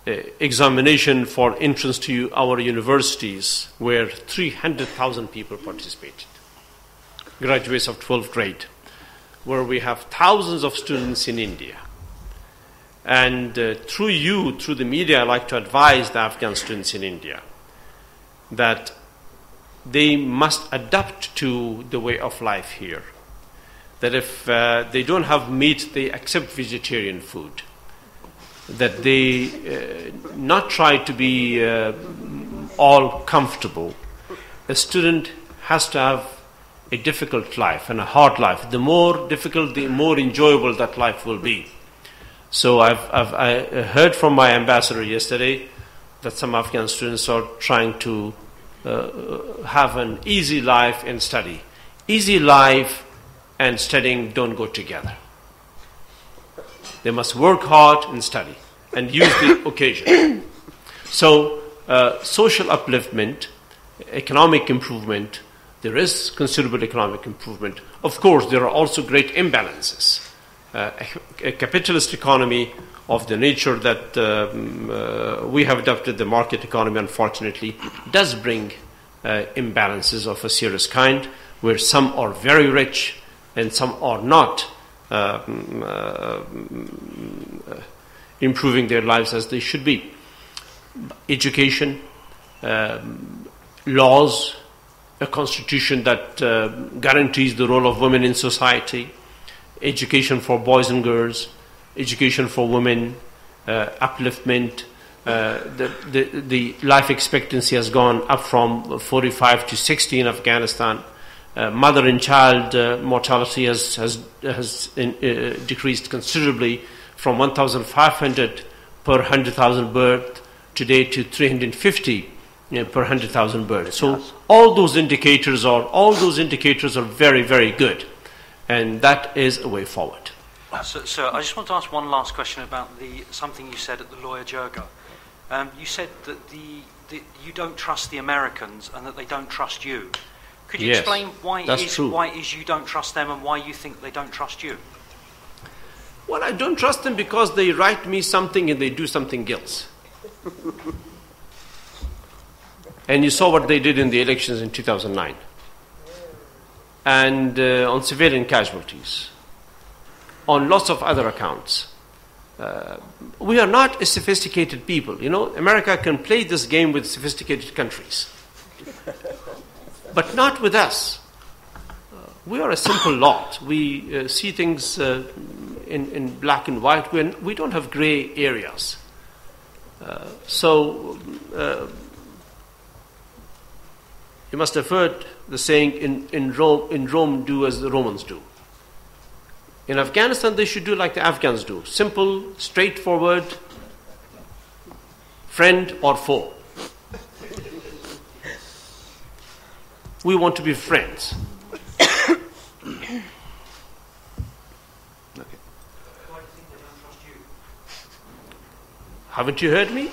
S1: examination for entrance to our universities where 300,000 people participated, graduates of 12th grade, where we have thousands of students in India. And through you, through the media, I like to advise the Afghan students in India that they must adapt to the way of life here. That if they don't have meat, they accept vegetarian food. That they not try to be all comfortable. A student has to have a difficult life and a hard life. The more difficult, the more enjoyable that life will be. So I heard from my ambassador yesterday that some Afghan students are trying to have an easy life and study. Easy life and studying don't go together. They must work hard and study and use the occasion. So social upliftment, economic improvement, there is considerable economic improvement. Of course, there are also great imbalances. A capitalist economy of the nature that we have adopted, the market economy, unfortunately, does bring imbalances of a serious kind, where some are very rich and some are not improving their lives as they should be. Education, laws, a constitution that guarantees the role of women in society, education for boys and girls, education for women, upliftment. The life expectancy has gone up from 45 to 60 in Afghanistan. Mother and child mortality has decreased considerably from 1,500 per 100,000 births today to 350 per 100,000 births. So all those indicators are very, very good. And that is a way forward.
S3: So I just want to ask one last question about something you said at the Lawyer Jirga. You said that you don't trust the Americans and that they don't trust you. Could you explain why it is you don't trust them and why you think they don't trust you?
S1: Well, I don't trust them because they write me something and they do something else. And you saw what they did in the elections in 2009. And on civilian casualties, on lots of other accounts. We are not a sophisticated people. You know, America can play this game with sophisticated countries, but not with us. We are a simple lot. We see things in black and white. We don't have gray areas. So you must have heard the saying, in Rome, do as the Romans do. In Afghanistan, they should do like the Afghans do. Simple, straightforward, friend or foe. We want to be friends. Okay. Haven't you heard me?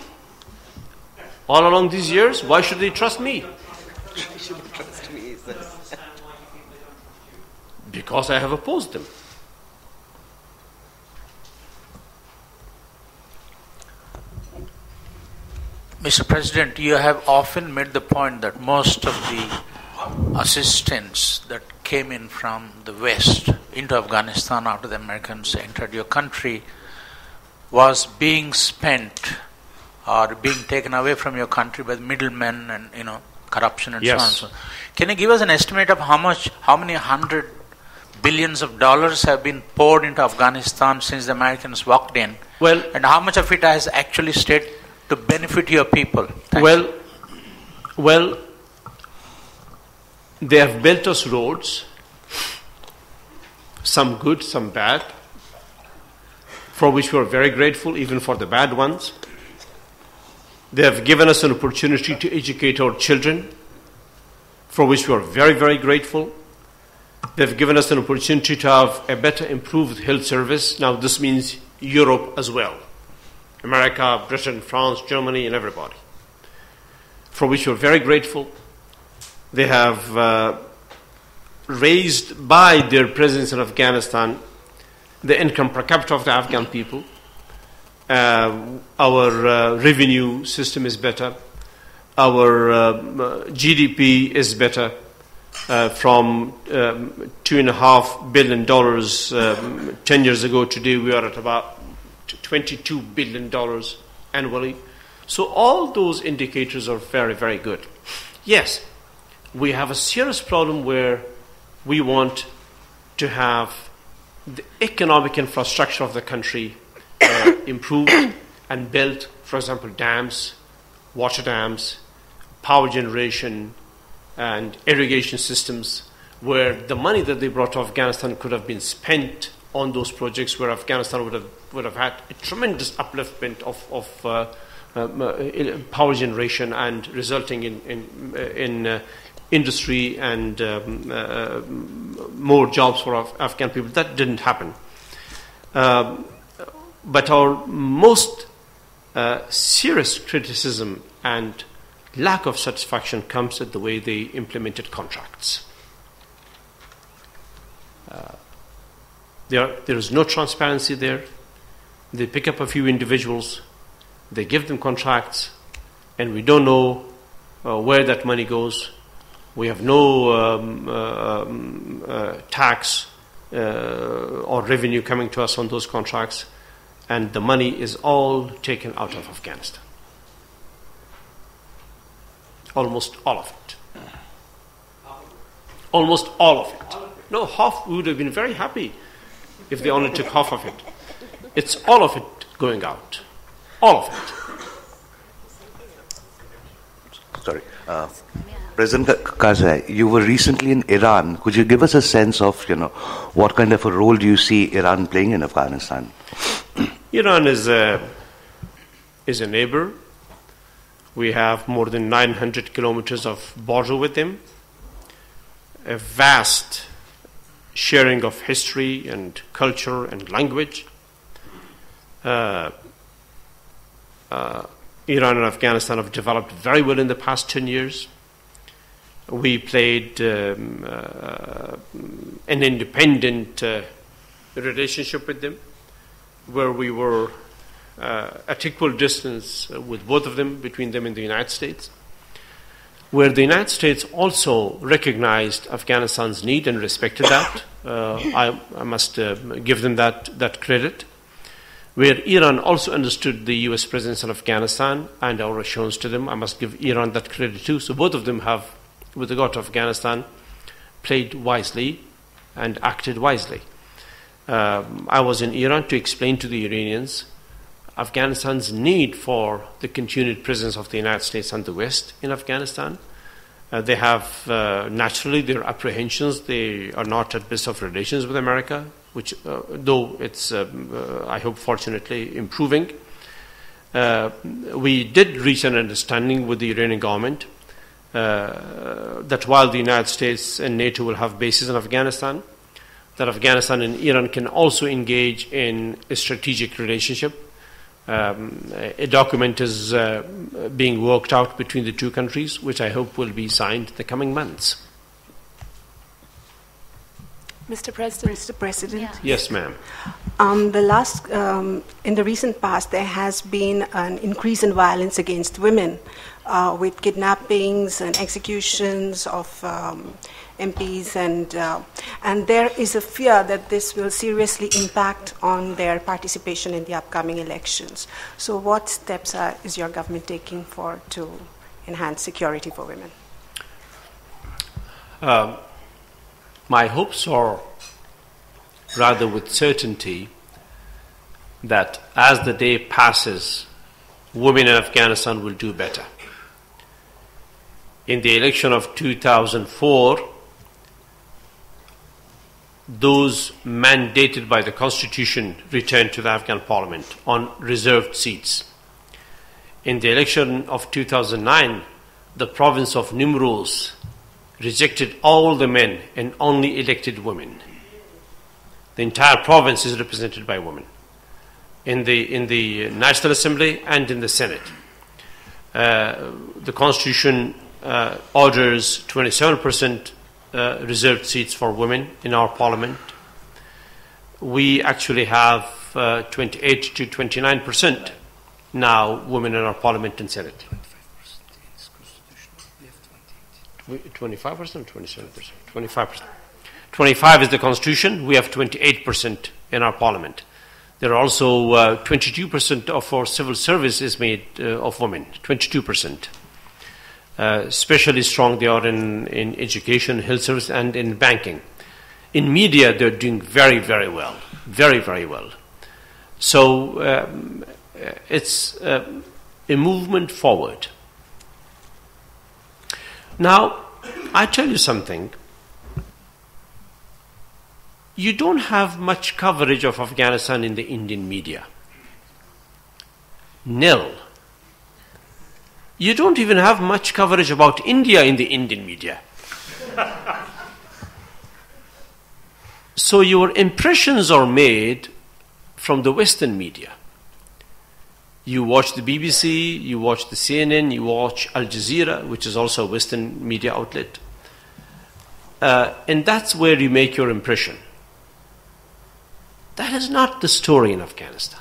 S1: All along these years, why should they trust me? Because I have opposed them.
S4: Mr. President, you have often made the point that most of the assistance that came in from the West into Afghanistan after the Americans entered your country was being spent or being taken away from your country by the middlemen and corruption and
S1: Yes.
S4: so on and so on. Can you give us an estimate of how many hundred billions of dollars have been poured into Afghanistan since the Americans walked in?
S1: Well,
S4: and how much of it has actually stayed to benefit your people? Thanks.
S1: Well, they have built us roads, some good, some bad, for which we are very grateful, even for the bad ones. They have given us an opportunity to educate our children, for which we are very, very grateful. They've given us an opportunity to have a better improved health service. Now this means Europe as well. America, Britain, France, Germany, and everybody, for which we're very grateful. They have raised, by their presence in Afghanistan, the income per capita of the Afghan people. Our revenue system is better. Our GDP is better. From $2.5 billion 10 years ago, today we are at about $22 billion annually. So all those indicators are very, very good. Yes, we have a serious problem where we want to have the economic infrastructure of the country improved and built. For example, dams, water dams, power generation, and irrigation systems, where the money that they brought to Afghanistan could have been spent on those projects, where Afghanistan would have had a tremendous upliftment of power generation and resulting in industry and more jobs for Afghan people. That didn't happen. But our most serious criticism and lack of satisfaction comes at the way they implemented contracts. There is no transparency there. They pick up a few individuals, they give them contracts, and we don't know where that money goes. We have no tax or revenue coming to us on those contracts, and the money is all taken out of Afghanistan. Almost all of it. Almost all of it. No, half. We would have been very happy if they only took half of it. It's all of it going out. All of it.
S17: Sorry. President Karzai, you were recently in Iran. Could you give us a sense of, what kind of a role do you see Iran playing in Afghanistan?
S1: Iran is a neighbor. We have more than 900 kilometers of border with them, a vast sharing of history and culture and language. Iran and Afghanistan have developed very well in the past 10 years. We played an independent relationship with them, where we were at equal distance with both of them, between them and the United States, where the United States also recognized Afghanistan's need and respected that. I must give them that credit. Where Iran also understood the U.S. presence in Afghanistan and our assurance to them, I must give Iran that credit too. So both of them have, with regard to Afghanistan, played wisely and acted wisely. I was in Iran to explain to the Iranians Afghanistan's need for the continued presence of the United States and the West in Afghanistan. They have naturally their apprehensions. They are not at best of relations with America, which, though it's, I hope, fortunately improving. We did reach an understanding with the Iranian government that while the United States and NATO will have bases in Afghanistan, that Afghanistan and Iran can also engage in a strategic relationship. A document is being worked out between the two countries, which I hope will be signed in the coming months.
S8: Mr. President.
S18: Mr. President.
S2: Yeah.
S1: Yes, ma'am.
S18: In the recent past, there has been an increase in violence against women, with kidnappings and executions of MPs, and there is a fear that this will seriously impact on their participation in the upcoming elections. So, what steps is your government taking to enhance security for women?
S1: My hopes are rather with certainty that as the day passes, women in Afghanistan will do better. In the election of 2004, those mandated by the Constitution returned to the Afghan parliament on reserved seats. In the election of 2009, the province of Nimroz rejected all the men and only elected women. The entire province is represented by women in the National Assembly and in the Senate. The Constitution orders 27% reserved seats for women in our parliament. We actually have 28 to 29% now women in our parliament and Senate. 25% or 27%? 25%. 25 is the Constitution. We have 28% in our parliament. There are also 22% of our civil service is made of women. 22%. Especially strong they are in education, health service, and in banking. In media, they're doing very, very well. Very, very well. So it's a movement forward. Now, I tell you something. You don't have much coverage of Afghanistan in the Indian media. Nil. You don't even have much coverage about India in the Indian media. So your impressions are made from the Western media. You watch the BBC, you watch the CNN, you watch Al Jazeera, which is also a Western media outlet. And that's where you make your impression. That is not the story in Afghanistan.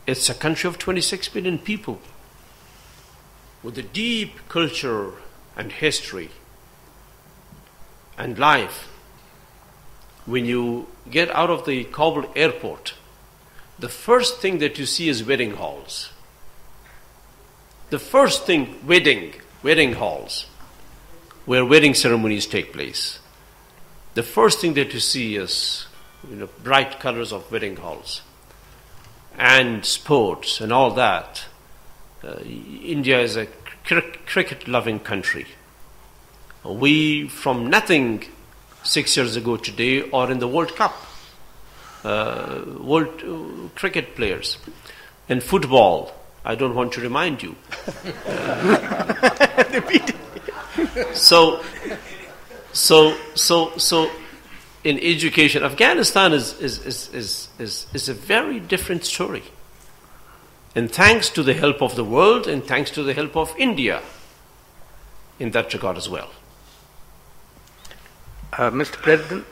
S1: It's a country of 26 million people with a deep culture and history and life. When you get out of the Kabul airport, the first thing that you see is wedding halls. The first thing, wedding halls, where wedding ceremonies take place. The first thing that you see is bright colors of wedding halls and sports and all that. India is a cricket-loving country. We, from nothing 6 years ago today, are in the World Cup. World cricket players. And football, I don't want to remind you. So in education, Afghanistan is a very different story. And thanks to the help of the world and thanks to the help of India in that regard as well.
S19: Mr. President,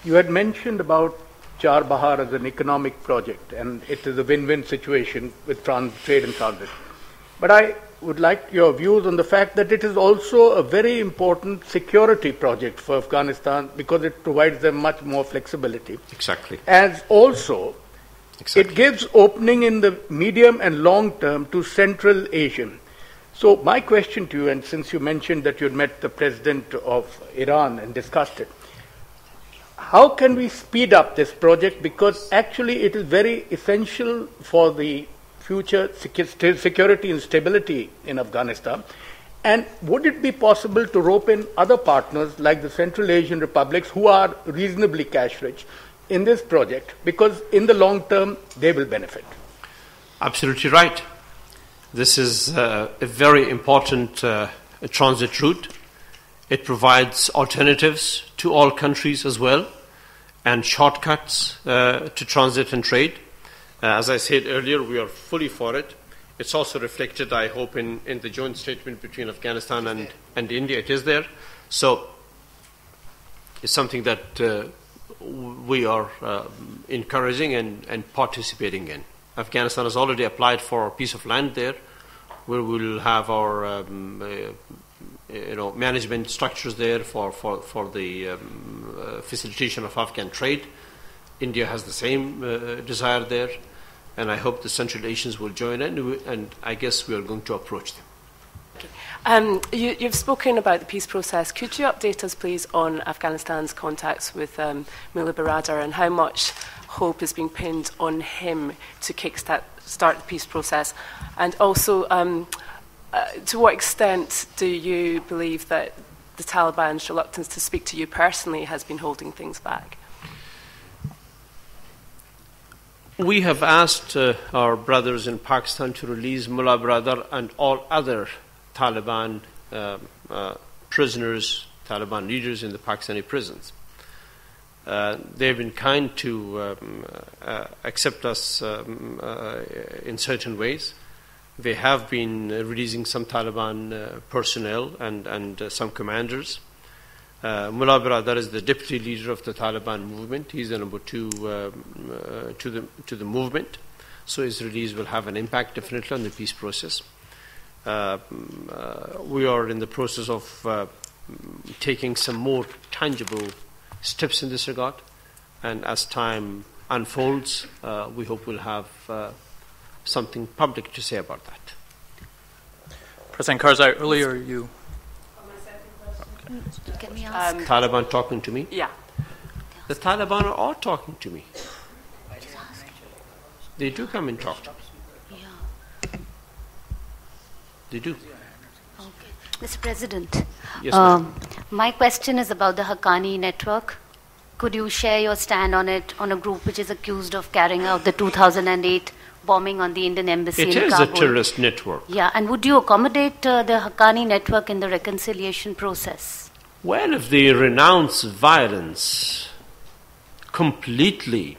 S19: you had mentioned about Char Bahar as an economic project, and it is a win-win situation with trade and transit. But I would like your views on the fact that it is also a very important security project for Afghanistan because it provides them much more flexibility.
S1: Exactly.
S19: As also, it gives opening in the medium and long term to Central Asia. So my question to you, and since you mentioned that you had met the president of Iran and discussed it, how can we speed up this project? Because actually it is very essential for the future security and stability in Afghanistan. And would it be possible to rope in other partners like the Central Asian republics who are reasonably cash rich in this project? Because in the long term, they will benefit.
S1: Absolutely right. This is a very important transit route. It provides alternatives to all countries as well and shortcuts to transit and trade. As I said earlier, we are fully for it. It's also reflected, I hope, in the joint statement between Afghanistan and India. It is there. So it's something that we are encouraging and participating in. Afghanistan has already applied for a piece of land there, where we will have our management structures there for the facilitation of Afghan trade. India has the same desire there, and I hope the Central Asians will join in, and I guess we are going to approach them.
S8: You've spoken about the peace process. Could you update us, please, on Afghanistan's contacts with Mullah Baradar and how much hope is being pinned on him to start the peace process? And also, to what extent do you believe that the Taliban's reluctance to speak to you personally has been holding things back?
S1: We have asked our brothers in Pakistan to release Mullah Baradar and all other Taliban prisoners, Taliban leaders in the Pakistani prisons. They've been kind to accept us in certain ways. They have been releasing some Taliban personnel and some commanders. Mullah Baradar is the deputy leader of the Taliban movement. He's the number 2 to the movement. So his release will have an impact definitely on the peace process. We are in the process of taking some more tangible steps in this regard, and as time unfolds, we hope we'll have something public to say about that.
S20: President Karzai, earlier you...
S2: Can we ask?
S1: Taliban talking to me?
S8: Yeah.
S1: The Taliban are all talking to me. They do come and talk to me. They do.
S21: Okay. Mr. President,
S1: yes,
S21: my question is about the Haqqani network. Could you share your stand on it, on a group which is accused of carrying out the 2008 bombing on the Indian embassy in Kabul?
S1: It is a terrorist network.
S21: Yeah, and would you accommodate the Haqqani network in the reconciliation process?
S1: Well, if they renounce violence completely,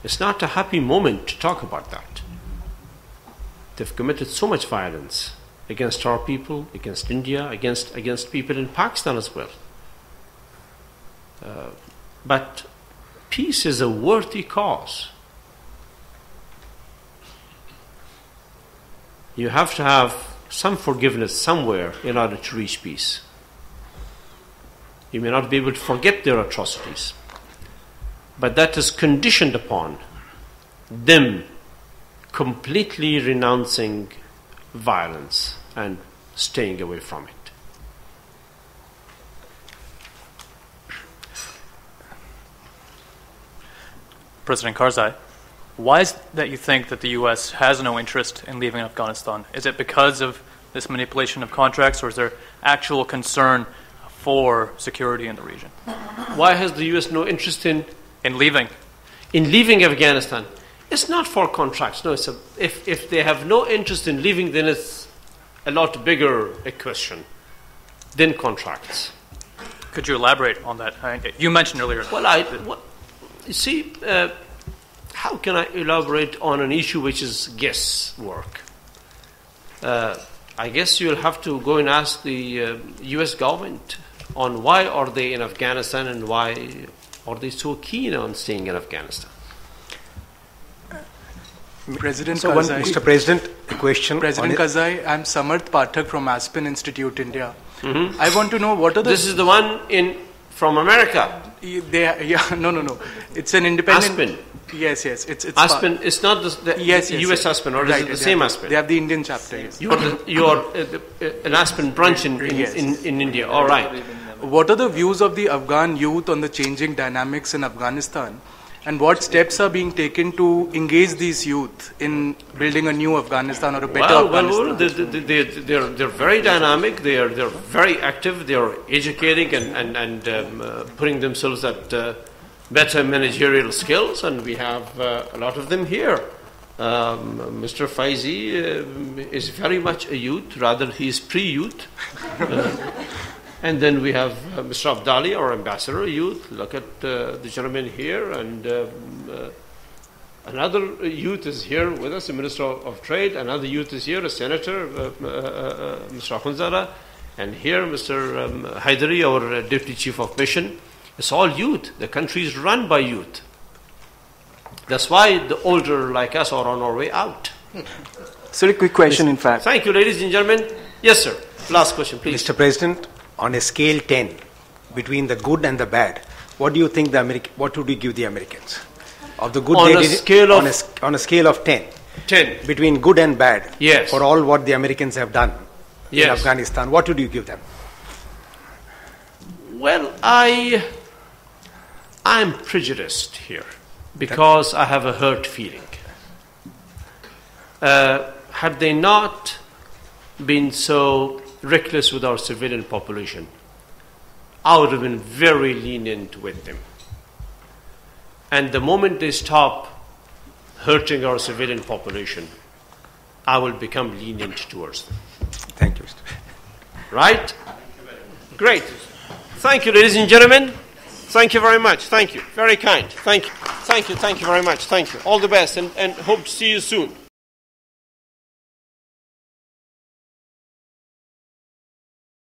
S1: it's not a happy moment to talk about that. They've committed so much violence against our people, against India, against people in Pakistan as well. But peace is a worthy cause. You have to have some forgiveness somewhere in order to reach peace. You may not be able to forget their atrocities, but that is conditioned upon them completely renouncing violence and staying away from it.
S20: President Karzai, why is that you think that the U.S. has no interest in leaving Afghanistan? Is it because of this manipulation of contracts, or is there actual concern for security in the region?
S1: Why has the U.S. no interest in
S20: leaving?
S1: In leaving Afghanistan? It's not for contracts. No, if they have no interest in leaving, then it's a lot bigger a question than contracts.
S20: Could you elaborate on that? You mentioned earlier.
S1: Well, you see, how can I elaborate on an issue which is guesswork? I guess you'll have to go and ask the U.S. government on why are they in Afghanistan and why are they so keen on staying in Afghanistan.
S22: President
S6: So
S22: Karzai,
S6: Mr. President, a question.
S22: President Karzai, I'm Samarth Pathak from Aspen Institute, India.
S1: Mm-hmm.
S22: I want to know what are the...
S1: This is the one from America.
S22: No. It's an independent...
S1: Aspen.
S22: Yes. It's
S1: Aspen. It's not the
S22: yes,
S1: U.S. Aspen, or is it the same Aspen?
S22: They have the Indian chapter. Yes.
S1: You're an Aspen branch in India. All right.
S22: What are the views of the Afghan youth on the changing dynamics in Afghanistan, and what steps are being taken to engage these youth in building a new Afghanistan or a better Afghanistan?
S1: Well, they're very dynamic. They're very active. They're educating and putting themselves at better managerial skills, and we have a lot of them here. Mr. Faizi is very much a youth. Rather, he is pre-youth. And then we have Mr. Abdali, our ambassador, youth. Look at the gentleman here, and another youth is here with us, the Minister of Trade. Another youth is here, a senator, Mr. Akhundzada. And here, Mr. Haidari, our Deputy Chief of Mission. It's all youth. The country is run by youth. That's why the older like us are on our way out.
S5: Sir, a quick question, in fact.
S1: Thank you, ladies and gentlemen. Yes, sir. Last question, please.
S6: Mr. President, on a scale 10, between the good and the bad, what do you think what would you give the Americans? Of the good
S1: on a scale of
S6: on a scale of 10.
S1: 10.
S6: Between good and bad.
S1: Yes.
S6: For all what the Americans have done in
S1: Yes.
S6: Afghanistan, what would you give them?
S1: Well, I'm prejudiced here because I have a hurt feeling. Had they not been so reckless with our civilian population, I would have been very lenient with them. And the moment they stop hurting our civilian population, I will become lenient towards them.
S6: Thank you, Mr.
S1: Right? Great. Thank you, ladies and gentlemen. Thank you very much. Thank you. Very kind. Thank you. Thank you. Thank you very much. Thank you. All the best, and hope to see you soon.